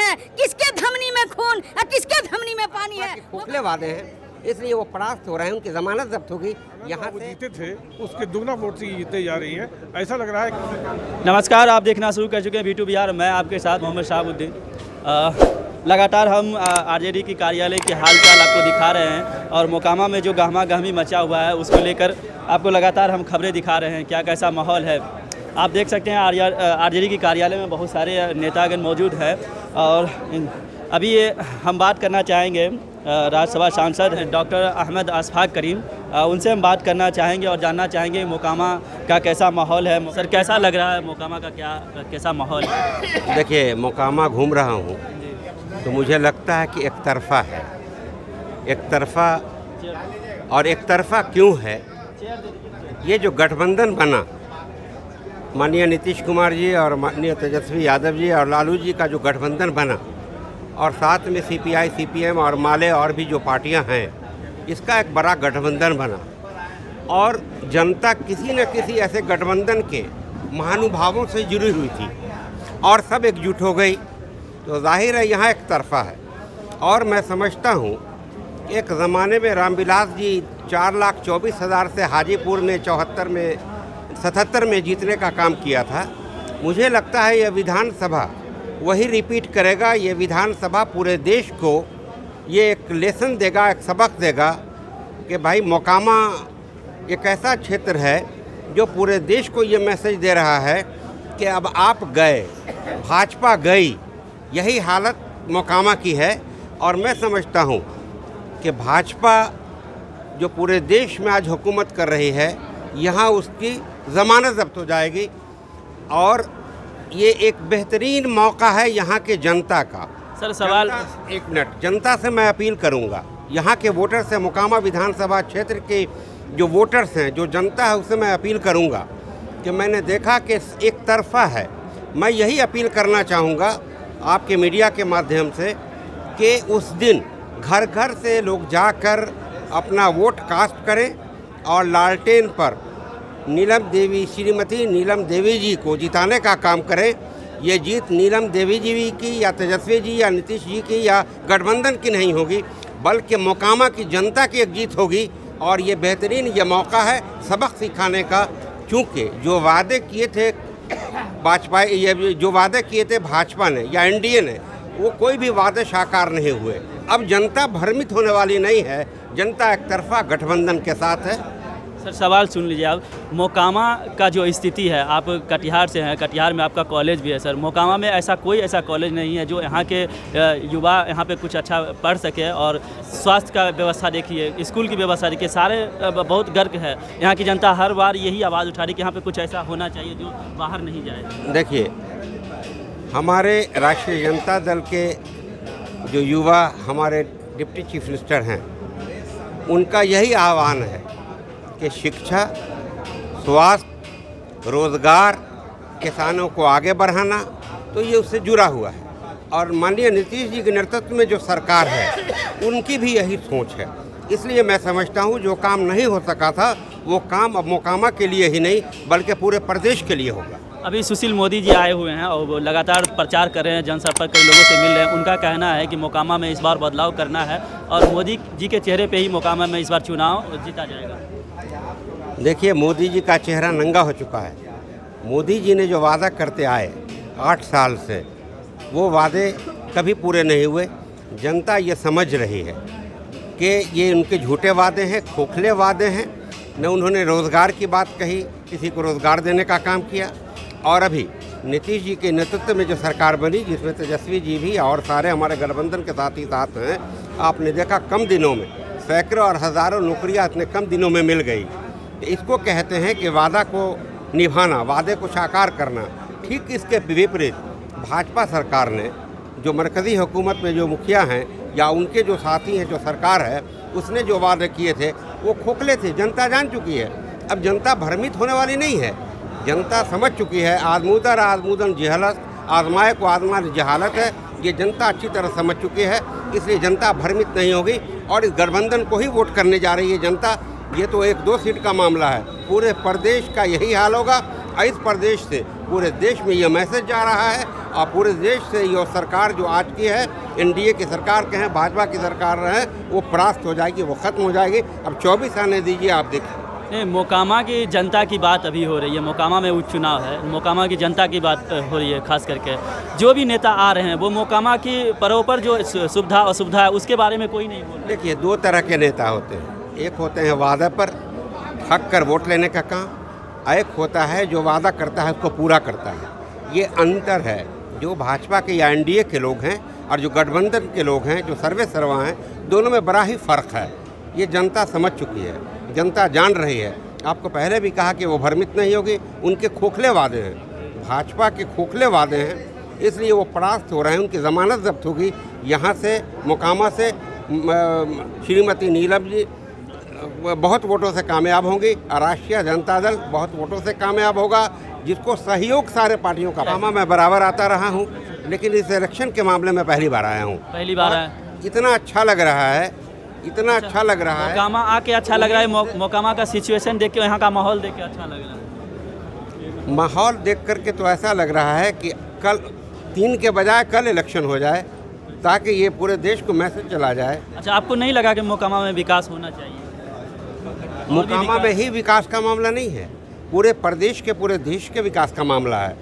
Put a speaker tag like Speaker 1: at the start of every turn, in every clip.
Speaker 1: है, किसके धमनी में खून और किसके धमनी में पानी है।
Speaker 2: खोखले वादे हैं, इसलिए वो परास्त हो रहे हैं, उनकी जमानत जब्त होगी। यहाँ
Speaker 3: से जीते थे उसके दुगना वोट से जीते जा रही हैं, ऐसा लग रहा है।
Speaker 4: नमस्कार, आप देखना शुरू कर चुके हैं V2 बिहार। मैं आपके साथ मोहम्मद शहाबुद्दीन। लगातार हम आरजेडी की कार्यालय की हालचाल आपको दिखा रहे हैं और मोकामा में जो गहमा गहमी मचा हुआ है उसको लेकर आपको लगातार हम खबरें दिखा रहे हैं, क्या कैसा माहौल है। आप देख सकते हैं आरजेडी की कार्यालय में बहुत सारे नेतागण मौजूद हैं और अभी हम बात करना चाहेंगे राज्यसभा सांसद डॉक्टर अहमद अशफाक करीम, उनसे हम बात करना चाहेंगे और जानना चाहेंगे मोकामा का कैसा माहौल है। सर, कैसा लग रहा है मोकामा का, कैसा माहौल है?
Speaker 2: देखिए, मोकामा घूम रहा हूँ तो मुझे लगता है कि एक तरफा है, एक तरफा। और एक तरफा क्यों है? ये जो गठबंधन बना माननीय नीतीश कुमार जी और माननीय तेजस्वी यादव जी और लालू जी का जो गठबंधन बना, और साथ में CPI CPM और माले और भी जो पार्टियां हैं, इसका एक बड़ा गठबंधन बना और जनता किसी न किसी ऐसे गठबंधन के महानुभावों से जुड़ी हुई थी और सब एकजुट हो गई। तो जाहिर है यहाँ एक तरफा है। और मैं समझता हूँ एक ज़माने में रामविलास जी 4,24,000 से हाजीपुर में 77 में जीतने का काम किया था। मुझे लगता है यह विधानसभा वही रिपीट करेगा। ये विधानसभा पूरे देश को ये एक लेसन देगा, एक सबक देगा कि भाई मोकामा एक ऐसा क्षेत्र है जो पूरे देश को ये मैसेज दे रहा है कि अब आप गए, भाजपा गई। यही हालत मोकामा की है और मैं समझता हूँ कि भाजपा जो पूरे देश में आज हुकूमत कर रही है, यहाँ उसकी ज़मानत जब्त हो जाएगी और ये एक बेहतरीन मौका है यहाँ के जनता का।
Speaker 4: सर, सवाल
Speaker 2: एक मिनट, जनता से मैं अपील करूँगा, यहाँ के वोटर से, मोकामा विधानसभा क्षेत्र के जो वोटर्स हैं, जो जनता है, उससे मैं अपील करूँगा कि मैंने देखा कि एक तरफा है। मैं यही अपील करना चाहूँगा आपके मीडिया के माध्यम से कि उस दिन घर घर से लोग जाकर अपना वोट कास्ट करें और लालटेन पर श्रीमती नीलम देवी जी को जिताने का काम करें। ये जीत नीलम देवी जी की या तेजस्वी जी या नीतीश जी की या गठबंधन की नहीं होगी, बल्कि मोकामा की जनता की एक जीत होगी। और ये बेहतरीन ये मौका है सबक सिखाने का, क्योंकि जो वादे किए थे भाजपा ने या NDA ने, वो कोई भी वादे साकार नहीं हुए। अब जनता भ्रमित होने वाली नहीं है, जनता एक तरफा गठबंधन के साथ है।
Speaker 4: सर, सवाल सुन लीजिए आप। मोकामा का जो स्थिति है, आप कटिहार से हैं, कटिहार में आपका कॉलेज भी है। सर, मोकामा में ऐसा कॉलेज नहीं है जो यहाँ के युवा यहाँ पे कुछ अच्छा पढ़ सके। और स्वास्थ्य का व्यवस्था देखिए, स्कूल की व्यवस्था देखिए, सारे बहुत गर्क है। यहाँ की जनता हर बार यही आवाज़ उठा रही कि यहाँ पे कुछ ऐसा होना चाहिए जो बाहर नहीं जाए।
Speaker 2: देखिए, हमारे राष्ट्रीय जनता दल के जो युवा हमारे डिप्टी चीफ मिनिस्टर हैं, उनका यही आह्वान है कि शिक्षा, स्वास्थ्य, रोज़गार, किसानों को आगे बढ़ाना, तो ये उससे जुड़ा हुआ है। और माननीय नीतीश जी के नेतृत्व में जो सरकार है, उनकी भी यही सोच है। इसलिए मैं समझता हूँ जो काम नहीं हो सका था, वो काम अब मोकामा के लिए ही नहीं बल्कि पूरे प्रदेश के लिए होगा।
Speaker 4: अभी सुशील मोदी जी आए हुए हैं और वो लगातार प्रचार कर रहे हैं, जनसंपर्क कई लोगों से मिल रहे हैं। उनका कहना है कि मोकामा में इस बार बदलाव करना है और मोदी जी के चेहरे पे ही मोकामा में इस बार चुनाव जीता जाएगा।
Speaker 2: देखिए, मोदी जी का चेहरा नंगा हो चुका है। मोदी जी ने जो वादा करते आए 8 साल से, वो वादे कभी पूरे नहीं हुए। जनता ये समझ रही है कि ये उनके झूठे वादे हैं, खोखले वादे हैं। न उन्होंने रोज़गार की बात कही, किसी को रोज़गार देने का काम किया। और अभी नीतीश जी के नेतृत्व में जो सरकार बनी, जिसमें तेजस्वी जी भी और सारे हमारे गठबंधन के साथ ही साथ हैं, आपने देखा कम दिनों में सैकड़ों और हज़ारों नौकरियां इतने कम दिनों में मिल गई। इसको कहते हैं कि वादा को निभाना, वादे को साकार करना। ठीक इसके विपरीत भाजपा सरकार ने, जो मरकज़ी हुकूमत में जो मुखिया हैं या उनके जो साथी हैं, जो सरकार है, उसने जो वादे किए थे वो खोखले थे। जनता जान चुकी है। अब जनता भ्रमित होने वाली नहीं है, जनता समझ चुकी है। आजमूदन जहालत, आजमाए को आजमा जहालत है, ये जनता अच्छी तरह समझ चुकी है। इसलिए जनता भ्रमित नहीं होगी और इस गठबंधन को ही वोट करने जा रही है जनता। ये तो 1-2 सीट का मामला है, पूरे प्रदेश का यही हाल होगा इस प्रदेश से पूरे देश में ये मैसेज जा रहा है और पूरे देश से ये सरकार जो आज की है, एनडीए की सरकार कहें, भाजपा की सरकार रहे, वो परास्त हो जाएगी, वो ख़त्म हो जाएगी। अब 24 आने दीजिए, आप देखिए।
Speaker 4: नहीं, मोकामा की जनता की बात अभी हो रही है। मोकामा में उपचुनाव है, मोकामा की जनता की बात हो रही है। खास करके जो भी नेता आ रहे हैं वो मोकामा की परोपर जो सुविधा असुविधा है उसके बारे में कोई नहीं बोल रहा।
Speaker 2: देखिए, दो तरह के नेता होते हैं। एक होते हैं वादा पर हक कर वोट लेने का काम, एक होता है जो वादा करता है उसको पूरा करता है। ये अंतर है। जो भाजपा के या एनडीए के लोग हैं और जो गठबंधन के लोग हैं, जो सर्वे सर्वा हैं, दोनों में बड़ा ही फ़र्क है। ये जनता समझ चुकी है, जनता जान रही है। आपको पहले भी कहा कि वो भ्रमित नहीं होगी। उनके खोखले वादे हैं, भाजपा के खोखले वादे हैं, इसलिए वो परास्त हो रहे हैं। उनकी ज़मानत जब्त होगी। यहाँ से मोकामा से श्रीमती नीलम जी बहुत वोटों से कामयाब होंगी और राष्ट्रीय जनता दल बहुत वोटों से कामयाब होगा, जिसको सहयोग सारे पार्टियों का। मोकामा मैं बराबर आता रहा हूँ, लेकिन इस इलेक्शन के मामले में पहली बार आया हूँ।
Speaker 4: पहली बार है।
Speaker 2: इतना अच्छा लग रहा है, इतना अच्छा लग रहा है।
Speaker 4: मोकामा आके अच्छा लग रहा है। मोकामा का सिचुएशन देख के, यहाँ का माहौल देख के अच्छा लग रहा है।
Speaker 2: माहौल देख करके तो ऐसा लग रहा है कि कल 3 के बजाय कल इलेक्शन हो जाए, ताकि ये पूरे देश को मैसेज चला जाए।
Speaker 4: अच्छा, आपको नहीं लगा कि मोकामा में विकास होना चाहिए?
Speaker 2: मोकामा में ही विकास का मामला नहीं है, पूरे प्रदेश के, पूरे देश के विकास का मामला है।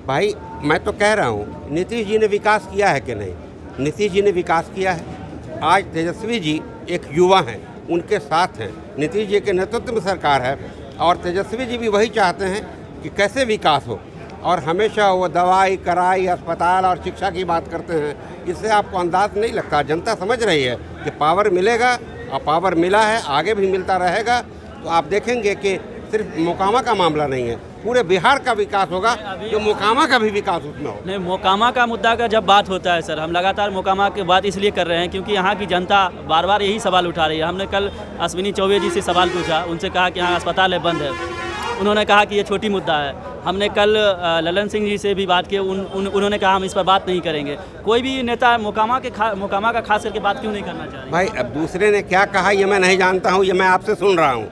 Speaker 2: भाई, मैं तो कह रहा हूँ, नीतीश जी ने विकास किया है कि नहीं? नीतीश जी ने विकास किया है। आज तेजस्वी जी एक युवा हैं, उनके साथ हैं, नीतीश जी के नेतृत्व में सरकार है और तेजस्वी जी भी वही चाहते हैं कि कैसे विकास हो। और हमेशा वो दवाई, कराई, अस्पताल और शिक्षा की बात करते हैं। इससे आपको अंदाज नहीं लगता, जनता समझ रही है कि पावर मिलेगा और पावर मिला है, आगे भी मिलता रहेगा। तो आप देखेंगे कि सिर्फ मोकामा का मामला नहीं है, पूरे बिहार का विकास होगा, जो मोकामा का भी विकास उसमें हो।
Speaker 4: नहीं, मोकामा का मुद्दा का जब बात होता है सर, हम लगातार मोकामा की बात इसलिए कर रहे हैं क्योंकि यहाँ की जनता बार बार यही सवाल उठा रही है। हमने कल अश्विनी चौबे जी से सवाल पूछा, उनसे कहा कि यहाँ अस्पताल है, बंद है। उन्होंने कहा कि ये छोटी मुद्दा है। हमने कल ललन सिंह जी से भी बात की, उन्होंने कहा हम इस पर बात नहीं करेंगे। कोई भी नेता मोकामा का खास करके बात क्यों नहीं करना चाह रहे?
Speaker 2: भाई, अब दूसरे ने क्या कहा ये मैं नहीं जानता हूँ, ये मैं आपसे सुन रहा हूँ।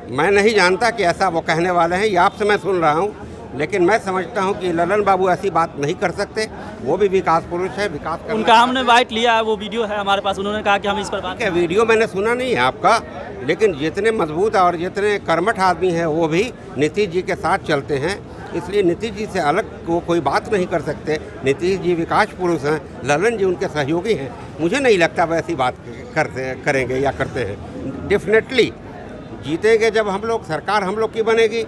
Speaker 2: मैं नहीं जानता कि ऐसा वो कहने वाले हैं, ये आपसे मैं सुन रहा हूँ। लेकिन मैं समझता हूँ कि ललन बाबू ऐसी बात नहीं कर सकते। वो भी विकास पुरुष है, विकास करना।
Speaker 4: उनका हमने बाइट लिया है, वो वीडियो है हमारे पास। उन्होंने कहा कि हम इस पर बात।
Speaker 2: वीडियो मैंने सुना नहीं है आपका, लेकिन जितने मजबूत और जितने कर्मठ आदमी हैं वो भी नीतीश जी के साथ चलते हैं, इसलिए नीतीश जी से अलग वो कोई बात नहीं कर सकते। नीतीश जी विकास पुरुष हैं, ललन जी उनके सहयोगी हैं। मुझे नहीं लगता वैसी बात करेंगे या करते हैं। डेफिनेटली जीतेंगे जब हम लोग, सरकार हम लोग की बनेगी,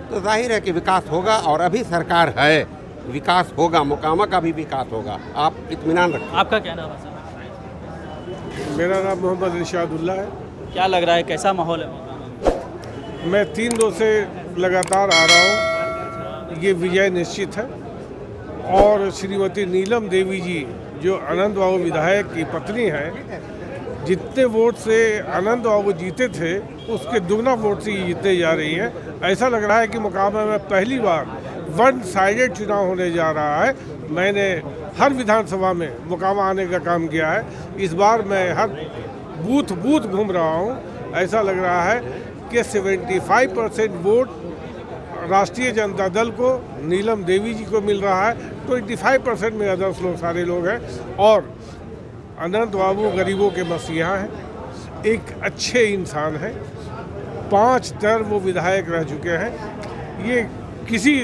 Speaker 2: तो जाहिर है कि विकास होगा। और अभी सरकार है, विकास होगा, मोकामा का भी विकास होगा, आप इत्मीनान रखें।
Speaker 4: आपका क्या नाम है सर?
Speaker 3: मेरा नाम मोहम्मद इरशादुल्ला है।
Speaker 4: क्या लग रहा है, कैसा माहौल है मोकामा?
Speaker 3: मैं 3-2 से लगातार आ रहा हूँ, ये विजय निश्चित है। और श्रीमती नीलम देवी जी जो आनंद बाबू विधायक की पत्नी हैं, जितने वोट से आनंद बाबू जीते थे उसके दुगना वोट से जीतने जा रही हैं। ऐसा लग रहा है कि मोकामा में पहली बार वन साइडेड चुनाव होने जा रहा है। मैंने हर विधानसभा में मोकामा आने का काम किया है, इस बार मैं हर बूथ घूम रहा हूँ। ऐसा लग रहा है कि 75% वोट राष्ट्रीय जनता दल को, नीलम देवी जी को मिल रहा है। 25% में अदर्स लोग, सारे लोग हैं। और अनंत बाबू गरीबों के मसीहा हैं, एक अच्छे इंसान हैं। 5 टर्म वो विधायक रह चुके हैं। ये किसी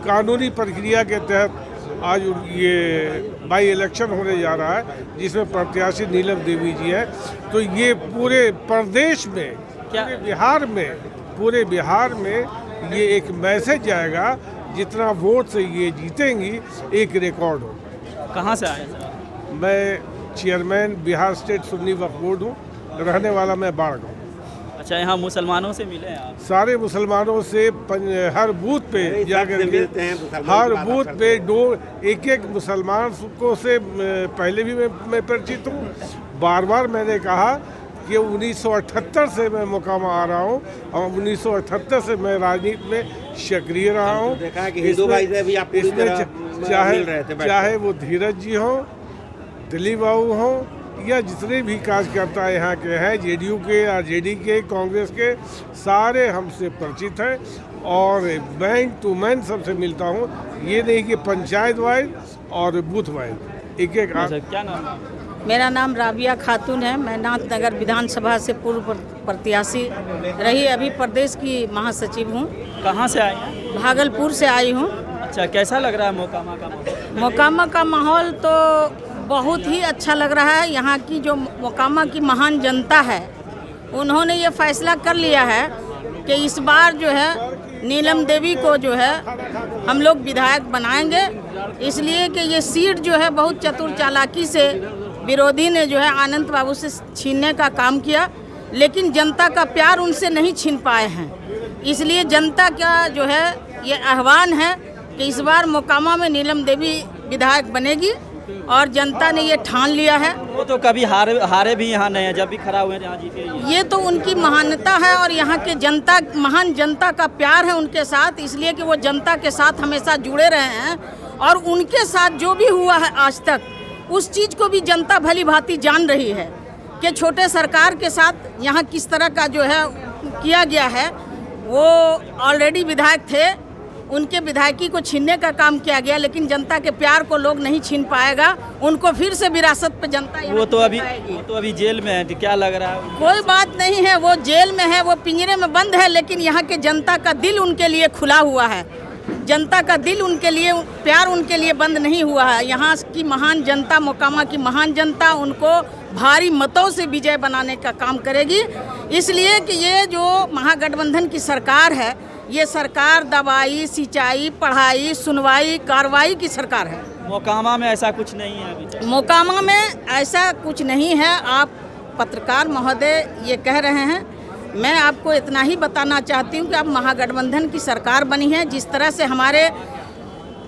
Speaker 3: कानूनी प्रक्रिया के तहत आज ये बाई इलेक्शन होने जा रहा है, जिसमें प्रत्याशी नीलम देवी जी है। तो ये पूरे प्रदेश में, पूरे बिहार में ये एक मैसेज जाएगा, जितना वोट से ये जीतेंगी एक रिकॉर्ड हो।
Speaker 4: कहाँ से आए सर?
Speaker 3: मैं चेयरमैन बिहार स्टेट सुन्नी वक्फ बोर्ड हूँ, रहने वाला मैं बाड़गांव।
Speaker 4: अच्छा, यहाँ मुसलमानों से मिले हैं आप?
Speaker 3: सारे मुसलमानों से हर बूथ पे जाकर
Speaker 2: मिलते हैं,
Speaker 3: हर बूथ पे एक मुसलमान को से पहले भी मैं परिचित हूँ। बार बार मैंने कहा कि 1978 से मैं मोकामा आ रहा हूँ और 1978 से मैं राजनीति में सक्रिय रहा हूँ।
Speaker 2: देखा है कि हिंदू भाई से भी आप
Speaker 3: चाहे वो धीरज जी हों, दिलीप बाबू हों या जितने भी कार्यकर्ता यहाँ के हैं, जेडीयू के, आरजेडी के, कांग्रेस के, सारे हमसे परिचित हैं और मैन टू मैन सबसे मिलता हूँ। ये नहीं कि पंचायत वाइज और बूथ वाइज एक
Speaker 4: क्या नाम है?
Speaker 1: मेरा नाम राबिया खातून है। मैं नाथनगर विधानसभा से पूर्व प्रत्याशी रही, अभी प्रदेश की महासचिव हूँ।
Speaker 4: कहाँ से आए हैं?
Speaker 1: भागलपुर से आई हूँ।
Speaker 4: अच्छा, कैसा लग रहा है मोकामा का माहौल?
Speaker 1: मोकामा का माहौल तो बहुत ही अच्छा लग रहा है। यहाँ की जो मोकामा की महान जनता है, उन्होंने ये फैसला कर लिया है कि इस बार जो है नीलम देवी को जो है हम लोग विधायक बनाएंगे, इसलिए कि ये सीट जो है बहुत चतुर चालाकी से विरोधी ने जो है आनंद बाबू से छीनने का काम किया, लेकिन जनता का प्यार उनसे नहीं छीन पाए हैं। इसलिए जनता का जो है ये आह्वान है कि इस बार मोकामा में नीलम देवी विधायक बनेगी और जनता ने ये ठान लिया है।
Speaker 4: वो तो कभी हारे भी यहाँ नहीं है, जब भी खड़ा हुए हैं यहाँ जीते ही।
Speaker 1: ये तो उनकी महानता है और यहाँ के जनता, महान जनता का प्यार है उनके साथ, इसलिए कि वो जनता के साथ हमेशा जुड़े रहे हैं और उनके साथ जो भी हुआ है आज तक, उस चीज़ को भी जनता भली भांति जान रही है कि छोटे सरकार के साथ यहाँ किस तरह का जो है किया गया है। वो ऑलरेडी विधायक थे, उनके विधायकी को छीनने का काम किया गया, लेकिन जनता के प्यार को लोग नहीं छीन पाएगा। उनको फिर से विरासत पे जनता
Speaker 4: वो तो अभी जेल में है, तो क्या लग रहा है?
Speaker 1: कोई बात नहीं है, वो जेल में है, वो पिंजरे में बंद है, लेकिन यहाँ के जनता का दिल उनके लिए खुला हुआ है। जनता का दिल उनके लिए, प्यार उनके लिए बंद नहीं हुआ है। यहाँ की महान जनता, मोकामा की महान जनता उनको भारी मतों से विजय बनाने का काम करेगी। इसलिए कि ये जो महागठबंधन की सरकार है, ये सरकार दवाई, सिंचाई, पढ़ाई, सुनवाई, कार्रवाई की सरकार है।
Speaker 4: मोकामा में ऐसा कुछ नहीं है अभी?
Speaker 1: मोकामा में ऐसा कुछ नहीं है। आप पत्रकार महोदय ये कह रहे हैं, मैं आपको इतना ही बताना चाहती हूँ कि अब महागठबंधन की सरकार बनी है। जिस तरह से हमारे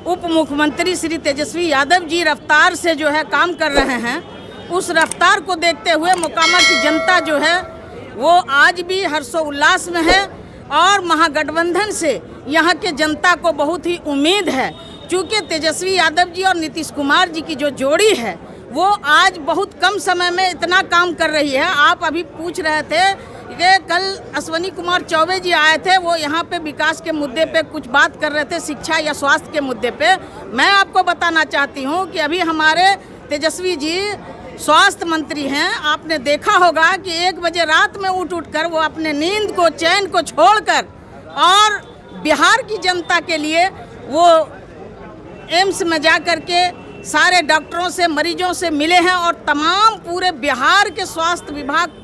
Speaker 1: उप मुख्यमंत्री श्री तेजस्वी यादव जी रफ्तार से जो है काम कर रहे हैं, उस रफ्तार को देखते हुए मोकामा की जनता जो है वो आज भी हर्षोल्लास में है और महागठबंधन से यहाँ के जनता को बहुत ही उम्मीद है। चूँकि तेजस्वी यादव जी और नीतीश कुमार जी की जो जोड़ी है वो आज बहुत कम समय में इतना काम कर रही है। आप अभी पूछ रहे थे कि कल अश्विनी कुमार चौबे जी आए थे, वो यहाँ पे विकास के मुद्दे पे कुछ बात कर रहे थे, शिक्षा या स्वास्थ्य के मुद्दे पे। मैं आपको बताना चाहती हूँ कि अभी हमारे तेजस्वी जी स्वास्थ्य मंत्री हैं। आपने देखा होगा कि 1 बजे रात में उठकर वो अपने नींद को, चैन को छोड़कर और बिहार की जनता के लिए वो एम्स में जा कर के सारे डॉक्टरों से, मरीजों से मिले हैं और तमाम पूरे बिहार के स्वास्थ्य विभाग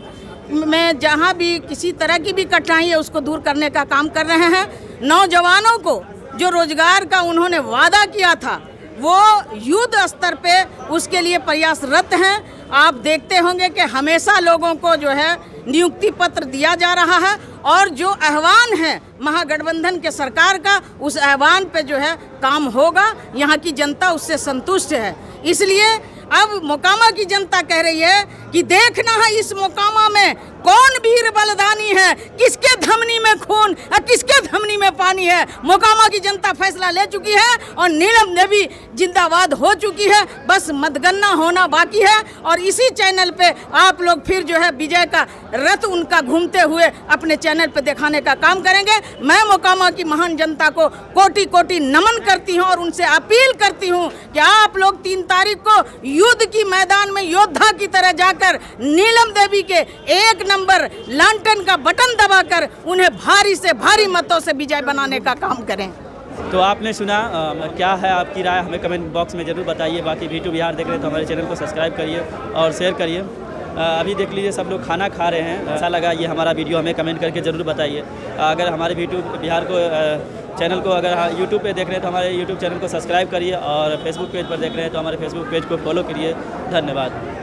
Speaker 1: में जहाँ भी किसी तरह की भी कठिनाई है उसको दूर करने का काम कर रहे हैं। नौजवानों को जो रोजगार का उन्होंने वादा किया था, वो युद्ध स्तर पे उसके लिए प्रयासरत हैं। आप देखते होंगे कि हमेशा लोगों को जो है नियुक्ति पत्र दिया जा रहा है और जो आह्वान है महागठबंधन के सरकार का, उस आह्वान पे जो है काम होगा। यहाँ की जनता उससे संतुष्ट है। इसलिए अब मोकामा की जनता कह रही है कि देखना है इस मोकामा में कौन वीर बलिदानी है, किसके धमनी में खून और किसके धमनी में पानी है। मोकामा की जनता फैसला ले चुकी है और नीलम देवी जिंदाबाद हो चुकी है। बस मतगणना होना बाकी है और इसी चैनल पे आप लोग फिर जो है विजय का रथ उनका घूमते हुए अपने चैनल पे दिखाने का काम करेंगे। मैं मोकामा की महान जनता को कोटि कोटि नमन करती हूँ और उनसे अपील करती हूँ कि आप लोग 3 तारीख को युद्ध की मैदान में योद्धा की तरह जाकर नीलम देवी के 1 नंबर लांटन का बटन दबाकर उन्हें भारी से भारी मतों से विजय बनाने का काम करें।
Speaker 4: तो आपने सुना, क्या है आपकी राय हमें कमेंट बॉक्स में ज़रूर बताइए। बाकी V2 बिहार देख रहे हैं तो हमारे चैनल को सब्सक्राइब करिए और शेयर करिए। अभी देख लीजिए सब लोग खाना खा रहे हैं। अच्छा लगा ये हमारा वीडियो, हमें कमेंट करके ज़रूर बताइए। अगर हमारे V2 बिहार को चैनल को अगर यूट्यूब पे देख रहे हैं तो हमारे यूट्यूब चैनल को सब्सक्राइब करिए और फेसबुक पेज पर देख रहे हैं तो हमारे फेसबुक पेज को फॉलो करिए। धन्यवाद।